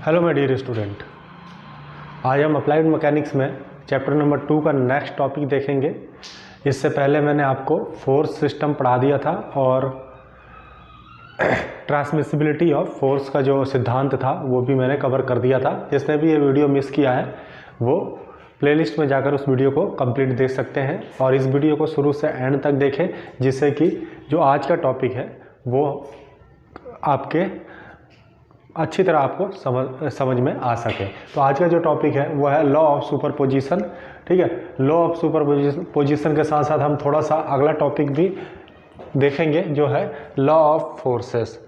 Hello my dear student, आज हम applied mechanics में चैप्टर नंबर 2 का नेक्स्ट टॉपिक देखेंगे। इससे पहले मैंने आपको फोर्स सिस्टम पढ़ा दिया था और ट्रांसमिसिबिलिटी ऑफ फोर्स का जो सिद्धांत था वो भी मैंने कवर कर दिया था। जिसने भी ये वीडियो मिस किया है वो प्लेलिस्ट में जाकर उस वीडियो को कंप्लीट देख सकते हैं और इस वीडियो को शुरू से एंड तक देखें, जिससे कि जो आज का टॉपिक है वो आपके अच्छी तरह आपको समझ में आ सके। तो आज का जो टॉपिक है वो है लॉ ऑफ सुपरपोजिशन। ठीक है, लॉ ऑफ सुपरपोजिशन के साथ साथ हम थोड़ा सा अगला टॉपिक भी देखेंगे जो है law of forces.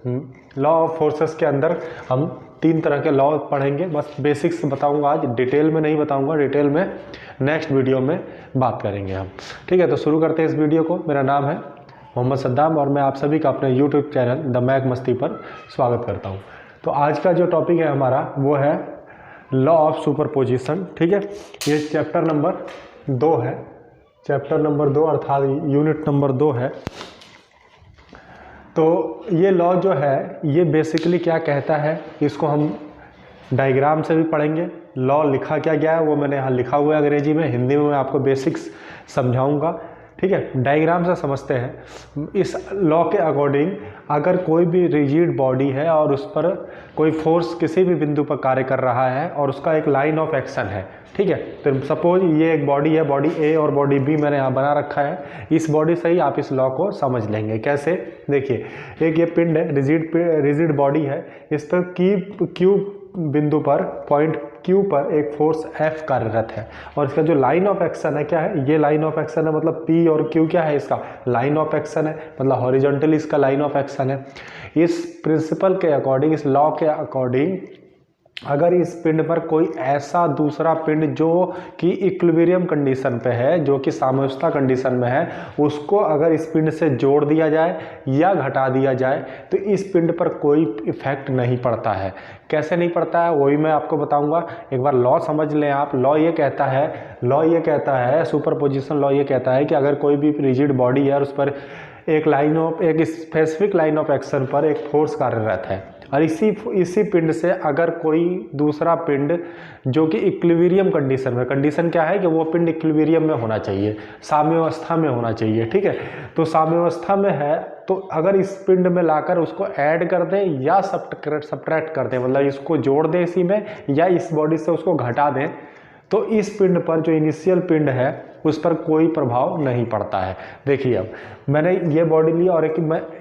Law of forces के अंदर हम 3 तरह के लॉ पढ़ेंगे। बस बेसिक्स बताऊंगा, आज डिटेल में नहीं बताऊंगा, डिटेल में नेक्स्ट वीडियो में बात करेंगे हम। ठीक है, तो शुरू करते हैं इस वीडियो को। मेरा नाम है मोहम्मद सद्दाम और मैं आप सभी का अपने यूट्यूब चैनल द मैक मस्ती पर स्वागत करता हूँ। तो आज का जो टॉपिक है हमारा वो है लॉ ऑफ सुपरपोजिशन। ठीक है, ये चैप्टर नंबर 2 है, चैप्टर नंबर 2 अर्थात यूनिट नंबर 2 है। तो ये लॉ जो है ये बेसिकली क्या कहता है, इसको हम डायग्राम से भी पढ़ेंगे। लॉ लिखा क्या गया है वो मैंने यहाँ लिखा हुआ है अंग्रेजी में, हिंदी में मैं आपको बेसिक्स समझाऊंगा। ठीक है, डायग्राम से समझते हैं। इस लॉ के अकॉर्डिंग अगर कोई भी रिजिड बॉडी है और उस पर कोई फोर्स किसी भी बिंदु पर कार्य कर रहा है और उसका एक लाइन ऑफ एक्शन है, ठीक है, तो सपोज ये एक बॉडी है, बॉडी ए और बॉडी बी मैंने यहाँ बना रखा है। इस बॉडी से ही आप इस लॉ को समझ लेंगे। कैसे, देखिए, एक ये पिंड है, रिजिड बॉडी है, इस पर क्यू बिंदु पर, पॉइंट क्यू पर एक फोर्स F कार्यरत है और इसका जो लाइन ऑफ एक्शन है क्या है, ये लाइन ऑफ एक्शन है, मतलब P और Q क्या है, इसका लाइन ऑफ एक्शन है, मतलब हॉरिजॉन्टली इसका लाइन ऑफ एक्शन है। इस प्रिंसिपल के अकॉर्डिंग, इस लॉ के अकॉर्डिंग, अगर इस पिंड पर कोई ऐसा दूसरा पिंड जो कि इक्विलिब्रियम कंडीशन पे है, जो कि साम्यावस्था कंडीशन में है, उसको अगर इस पिंड से जोड़ दिया जाए या घटा दिया जाए तो इस पिंड पर कोई इफेक्ट नहीं पड़ता है। कैसे नहीं पड़ता है वही मैं आपको बताऊंगा। एक बार लॉ समझ लें आप। लॉ ये कहता है सुपरपोजिशन लॉ ये कहता है कि अगर कोई भी रिजिड बॉडी है और उस पर एक स्पेसिफिक लाइन ऑफ एक्शन पर एक फोर्स कार्यरत है और इसी पिंड से अगर कोई दूसरा पिंड जो कि इक्विलिब्रियम कंडीशन में, कंडीशन क्या है कि वो पिंड इक्विलिब्रियम में होना चाहिए, साम्यावस्था में होना चाहिए। ठीक है, तो साम्यावस्था में है तो अगर इस पिंड में लाकर उसको ऐड कर दें या सब्ट्रैक्ट कर दें, मतलब इसको जोड़ दें इसी में या इस बॉडी से उसको घटा दें, तो इस पिंड पर जो इनिशियल पिंड है उस पर कोई प्रभाव नहीं पड़ता है। देखिए, अब मैंने ये बॉडी ली और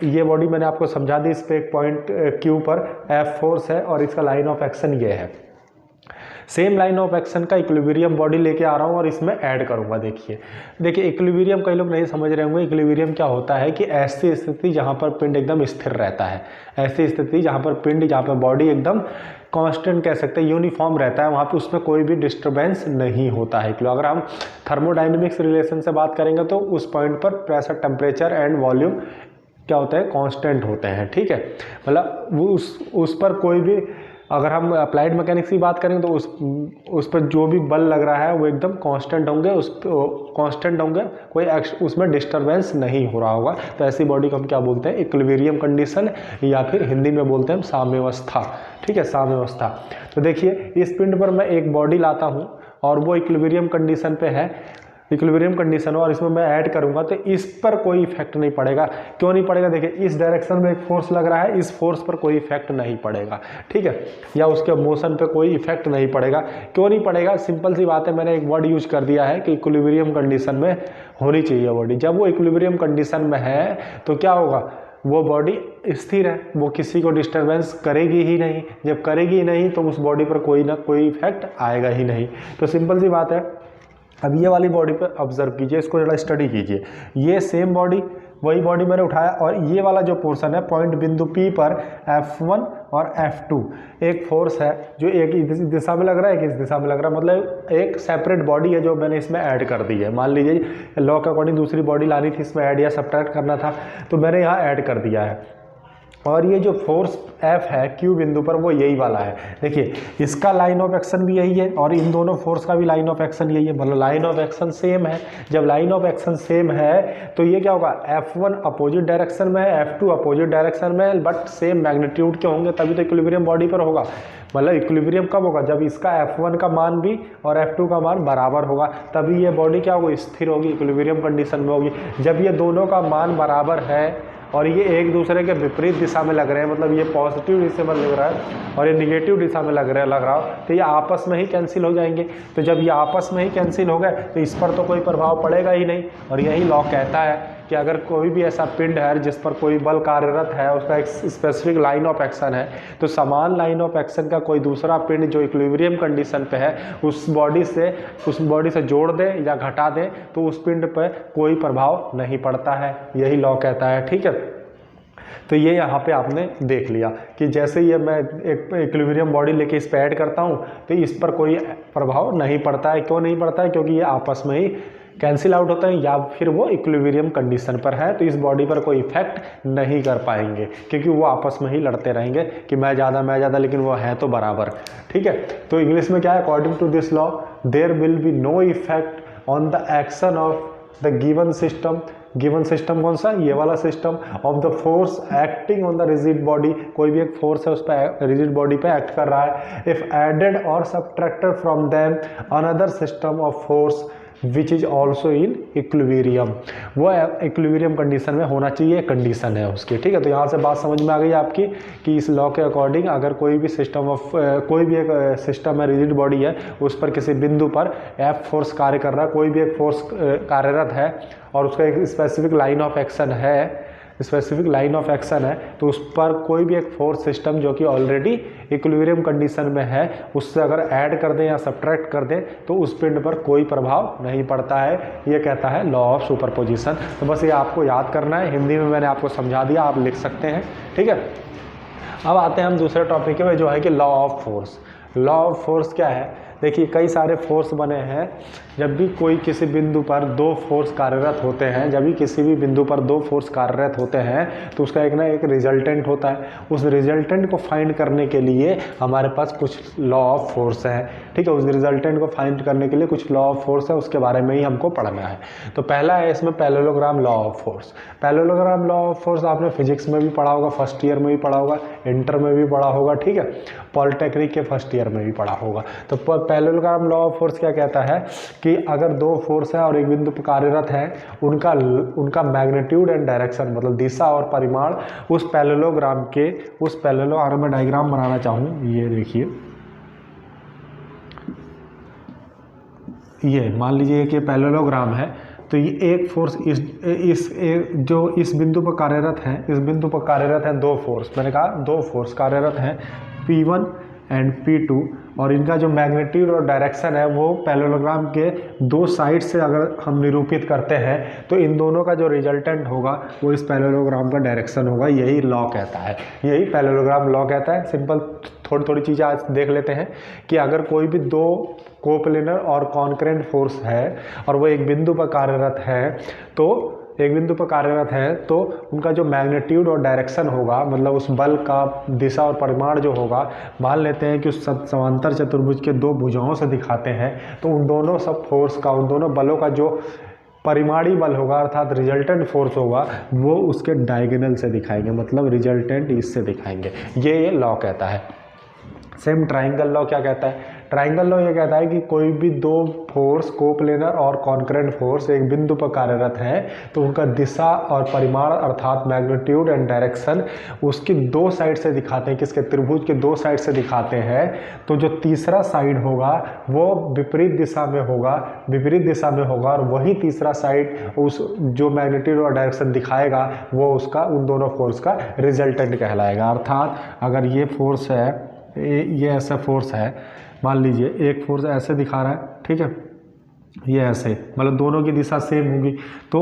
ये बॉडी मैंने आपको समझा दी। इस पे एक पॉइंट क्यू पर F फोर्स है और इसका लाइन ऑफ एक्शन ये है। सेम लाइन ऑफ एक्शन का इक्विलिब्रियम बॉडी लेके आ रहा हूँ और इसमें ऐड करूँगा। देखिए इक्विलिब्रियम कई लोग नहीं समझ रहे होंगे। इक्विलिब्रियम क्या होता है कि ऐसी स्थिति जहाँ पर पिंड एकदम स्थिर रहता है, ऐसी स्थिति जहाँ पर बॉडी एकदम कांस्टेंट कह सकते हैं, यूनिफॉर्म रहता है, वहाँ पे उसमें कोई भी डिस्टर्बेंस नहीं होता है। अगर हम थर्मोडायनेमिक्स रिलेशन से बात करेंगे तो उस पॉइंट पर प्रेशर, टेम्परेचर एंड वॉल्यूम क्या होते हैं, कांस्टेंट होते हैं। ठीक है, मतलब वो उस पर कोई भी, अगर हम अप्लाइड मैकेनिक्स की बात करें तो उस पर जो भी बल लग रहा है वो एकदम कांस्टेंट होंगे, कोई उसमें डिस्टरबेंस नहीं हो रहा होगा। तो ऐसी बॉडी को हम क्या बोलते हैं, इक्विलिब्रियम कंडीशन, या फिर हिंदी में बोलते हैं हम साम्यावस्था। ठीक है, साम्यावस्था। तो देखिए इस पिंड पर मैं एक बॉडी लाता हूँ और वो इक्विलिब्रियम कंडीशन पे है, इक्विलिब्रियम कंडीशन, और इसमें मैं ऐड करूंगा तो इस पर कोई इफेक्ट नहीं पड़ेगा। क्यों नहीं पड़ेगा, देखिए इस डायरेक्शन में एक फोर्स लग रहा है, इस फोर्स पर कोई इफेक्ट नहीं पड़ेगा। ठीक है, या उसके मोशन पे कोई इफेक्ट नहीं पड़ेगा। क्यों नहीं पड़ेगा, सिंपल सी बात है, मैंने एक वर्ड यूज कर दिया है कि इक्विलिब्रियम कंडीशन में होनी चाहिए बॉडी। जब वो इक्विलिब्रियम कंडीशन में है तो क्या होगा, वो बॉडी स्थिर है, वो किसी को डिस्टर्बेंस करेगी ही नहीं। जब करेगी ही नहीं तो उस बॉडी पर कोई ना कोई इफेक्ट आएगा ही नहीं। तो सिंपल सी बात है। अब ये वाली बॉडी पर ऑब्जर्व कीजिए, इसको जरा स्टडी कीजिए। ये सेम बॉडी, वही बॉडी मैंने उठाया और ये वाला जो पोर्शन है पॉइंट बिंदु P पर F1 और F2 एक फोर्स है जो एक इस दिशा में लग रहा है, एक इस दिशा में लग रहा है, मतलब एक सेपरेट बॉडी है जो मैंने इसमें ऐड कर दी है। मान लीजिए लॉ के अकॉर्डिंग दूसरी बॉडी लानी थी, इसमें ऐड या सब्ट्रैक्ट करना था, तो मैंने यहाँ ऐड कर दिया है। और ये जो फोर्स F है Q बिंदु पर वो यही वाला है। देखिए इसका लाइन ऑफ एक्शन भी यही है और इन दोनों फोर्स का भी लाइन ऑफ एक्शन यही है, मतलब लाइन ऑफ एक्शन सेम है। जब लाइन ऑफ एक्शन सेम है तो ये क्या होगा, F1 अपोजिट डायरेक्शन में है, F2 अपोजिट डायरेक्शन में है, बट सेम मैग्नीट्यूड के होंगे तभी तो इक्विलिब्रियम बॉडी पर होगा। मतलब इक्विलिब्रियम कब होगा, जब इसका F1 का मान भी और F2 का मान बराबर होगा, तभी ये बॉडी क्या होगी, स्थिर होगी, इक्विलिब्रियम कंडीशन में होगी। जब ये दोनों का मान बराबर है और ये एक दूसरे के विपरीत दिशा में लग रहे हैं, मतलब ये पॉजिटिव दिशा में लग रहा है और ये निगेटिव दिशा में लग रहा हो, तो ये आपस में ही कैंसिल हो जाएंगे। तो जब ये आपस में ही कैंसिल हो गए तो इस पर तो कोई प्रभाव पड़ेगा ही नहीं। और यही लॉ कहता है कि अगर कोई भी ऐसा पिंड है जिस पर कोई बल कार्यरत है, उसका एक स्पेसिफिक लाइन ऑफ एक्शन है, तो समान लाइन ऑफ एक्शन का कोई दूसरा पिंड जो इक्विलिब्रियम कंडीशन पे है उस बॉडी से जोड़ दे या घटा दे तो उस पिंड पर कोई प्रभाव नहीं पड़ता है। यही लॉ कहता है। ठीक है, तो ये यहाँ पे आपने देख लिया कि जैसे ये मैं एक इक्विलिब्रियम बॉडी लेके इस पर ऐड करता हूँ तो इस पर कोई प्रभाव नहीं पड़ता है। क्यों नहीं पड़ता है, क्योंकि ये आपस में ही कैंसिल आउट होते हैं या फिर वो इक्विलिब्रियम कंडीशन पर है, तो इस बॉडी पर कोई इफेक्ट नहीं कर पाएंगे क्योंकि वो आपस में ही लड़ते रहेंगे कि मैं ज़्यादा, लेकिन वो है तो बराबर। ठीक है, तो इंग्लिश में क्या है, according to this law there will be no effect on the action of the given system. Given system कौन सा, ये वाला system, of the force acting on the rigid body, कोई भी एक फोर्स है उस पर रिजिड बॉडी पे एक्ट कर रहा है। इफ एडेड और subtracted from them another system of force which is also in equilibrium, वो इक्विलिब्रियम कंडीशन में होना चाहिए, कंडीशन है उसकी। ठीक है, तो यहाँ से बात समझ में आ गई आपकी कि इस लॉ के अकॉर्डिंग अगर कोई भी सिस्टम ऑफ कोई भी एक सिस्टम है, रिजिड बॉडी है, उस पर किसी बिंदु पर F फोर्स कार्य कर रहा है, कोई भी एक फोर्स कार्यरत है और उसका एक स्पेसिफिक लाइन ऑफ एक्शन है, तो उस पर कोई भी एक फोर्स सिस्टम जो कि ऑलरेडी इक्विलिब्रियम कंडीशन में है उससे अगर ऐड कर दें या सब्ट्रैक्ट कर दें तो उस पिंड पर कोई प्रभाव नहीं पड़ता है। ये कहता है लॉ ऑफ सुपरपोजिशन। तो बस ये आपको याद करना है, हिंदी में मैंने आपको समझा दिया, आप लिख सकते हैं। ठीक है, अब आते हैं हम दूसरे टॉपिक में जो है कि law of force. Law of force क्या है, देखिए कई सारे फोर्स बने हैं। जब भी कोई किसी बिंदु पर दो फोर्स कार्यरत होते हैं, जब भी किसी भी बिंदु पर दो फोर्स कार्यरत होते हैं तो उसका एक ना एक रिजल्टेंट होता है। उस रिजल्टेंट को फाइंड करने के लिए हमारे पास कुछ लॉ ऑफ फोर्स है। ठीक है, उस रिजल्टेंट को फाइंड करने के लिए कुछ लॉ ऑफ फोर्स है, उसके बारे में ही हमको पढ़ना है। तो पहला है इसमें parallelogram law of force. Parallelogram law of force आपने फिजिक्स में भी पढ़ा होगा, फर्स्ट ईयर में भी पढ़ा होगा, इंटर में भी पढ़ा होगा। ठीक है, पॉलिटेक्निक के फर्स्ट ईयर में भी पढ़ा होगा। तो पैरेललोग्राम लॉ ऑफ फोर्स क्या कहता है कि अगर दो फोर्स है और एक बिंदु पर कार्यरत है, उनका मैग्नीट्यूड एंड डायरेक्शन मतलब दिशा और परिमाण उस पैरेललोग्राम अगर मैं डायग्राम बनाना चाहूँ, ये देखिए, ये मान लीजिए कि पैरेललोग्राम है, तो ये एक फोर्स जो इस बिंदु पर कार्यरत है, इस बिंदु पर कार्यरत है दो फोर्स, मैंने कहा दो फोर्स कार्यरत हैं P1 एंड P2, और इनका जो मैग्नीट्यूड और डायरेक्शन है वो पैरेललोग्राम के दो साइड से अगर हम निरूपित करते हैं तो इन दोनों का जो रिजल्टेंट होगा वो इस पैरेललोग्राम का डायरेक्शन होगा। यही लॉ कहता है, यही पैरेललोग्राम लॉ कहता है। सिंपल थोड़ी चीज़ें आज देख लेते हैं कि अगर कोई भी दो कोप्लेनर और कॉन्करेंट फोर्स है और वो एक बिंदु पर कार्यरत है तो उनका जो मैग्नीट्यूड और डायरेक्शन होगा, मतलब उस बल का दिशा और परिमाण जो होगा, मान लेते हैं कि उस समांतर चतुर्भुज के दो भुजाओं से दिखाते हैं, तो उन दोनों सब फोर्स का, उन दोनों बलों का जो परिमाणी बल होगा अर्थात रिजल्टेंट फोर्स होगा वो उसके डायगोनल से दिखाएंगे, मतलब रिजल्टेंट इससे दिखाएंगे। ये लॉ कहता है। सेम ट्राइंगल लॉ क्या कहता है, ट्राइंगल लॉ ये कहता है कि कोई भी दो फोर्स कोप्लेनर और कॉन्करेंट फोर्स एक बिंदु पर कार्यरत हैं तो उनका दिशा और परिमाण अर्थात मैग्नीट्यूड एंड डायरेक्शन उसकी दो साइड से दिखाते हैं, किसके, त्रिभुज के दो साइड से दिखाते हैं। तो जो तीसरा साइड होगा वो विपरीत दिशा में होगा और वही तीसरा साइड उस जो मैग्नीट्यूड और डायरेक्शन दिखाएगा वो उसका उन दोनों फोर्स का रिजल्टेंट कहलाएगा। अर्थात अगर ये फोर्स है, ये ऐसा फोर्स है, मान लीजिए एक फोर्स ऐसे दिखा रहा है, ठीक है, ये ऐसे, मतलब दोनों की दिशा सेम होगी। तो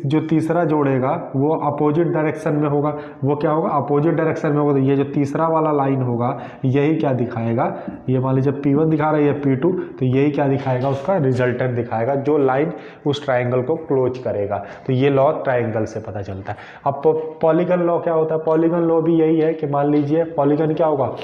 जो तीसरा जोड़ेगा वो अपोजिट डायरेक्शन में होगा। वो क्या होगा, अपोजिट डायरेक्शन में होगा। तो ये जो तीसरा वाला लाइन होगा यही क्या दिखाएगा, ये मान लीजिए P1 दिखा रहा है, ये P2, तो यही क्या दिखाएगा, उसका रिजल्टेंट दिखाएगा, जो लाइन उस ट्राइंगल को क्लोज करेगा। तो ये लॉ ट्राइंगल से पता चलता है। अब पॉलीगन लॉ क्या होता है, पॉलीगन लॉ भी यही है कि मान लीजिए पॉलीगन क्या होगा,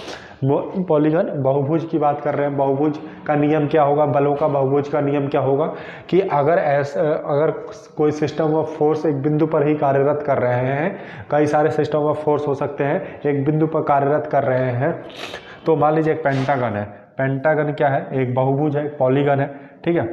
पॉलीगन बहुभुज की बात कर रहे हैं। बहुभुज का नियम क्या होगा, बलों का बहुभुज का नियम क्या होगा कि अगर कोई सिस्टम ऑफ फोर्स एक बिंदु पर ही कार्यरत कर रहे हैं, कई सारे सिस्टम ऑफ फोर्स हो सकते हैं, एक बिंदु पर कार्यरत कर रहे हैं, तो मान लीजिए एक पेंटागन है। पेंटागन क्या है, एक बहुभुज है, एक पॉलीगन है, ठीक है।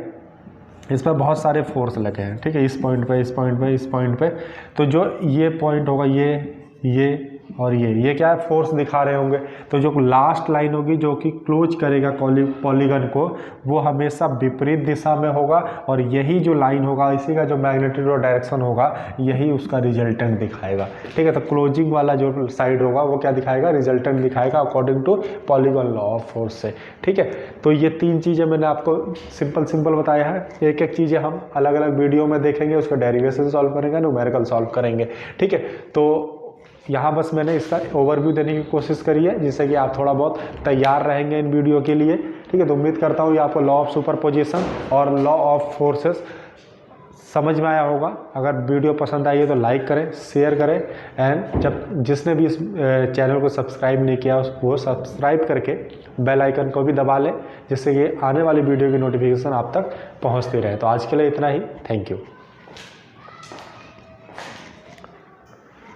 इस पर बहुत सारे फोर्स लगे हैं, ठीक है, इस पॉइंट पे, इस पॉइंट पे, इस पॉइंट पे। तो जो ये पॉइंट होगा, ये और ये क्या है, फोर्स दिखा रहे होंगे। तो जो लास्ट लाइन होगी जो कि क्लोज करेगा पॉलीगन को, वो हमेशा विपरीत दिशा में होगा, और यही जो लाइन होगा, इसी का जो मैग्नीट्यूड और डायरेक्शन होगा, यही उसका रिजल्टेंट दिखाएगा, ठीक है। तो क्लोजिंग वाला जो साइड होगा वो क्या दिखाएगा, रिजल्टेंट दिखाएगा according to polygon law of force से, ठीक है। तो ये 3 चीज़ें मैंने आपको सिंपल बताया है। एक एक चीज़ें हम अलग अलग वीडियो में देखेंगे, उसका डेरिवेशन सॉल्व करेंगे, न्यूमेरिकल सॉल्व करेंगे, ठीक है। तो यहाँ बस मैंने इसका ओवरव्यू देने की कोशिश करी है, जिससे कि आप थोड़ा बहुत तैयार रहेंगे इन वीडियो के लिए, ठीक है। तो उम्मीद करता हूँ ये आपको लॉ ऑफ सुपरपोजिशन और लॉ ऑफ फोर्सेस समझ में आया होगा। अगर वीडियो पसंद आई है तो लाइक करें, शेयर करें, एंड जिसने भी इस चैनल को सब्सक्राइब नहीं किया वो सब्सक्राइब करके बेल आइकन को भी दबा लें, जिससे कि आने वाली वीडियो की नोटिफिकेशन आप तक पहुँचती रहे। तो आज के लिए इतना ही, थैंक यू।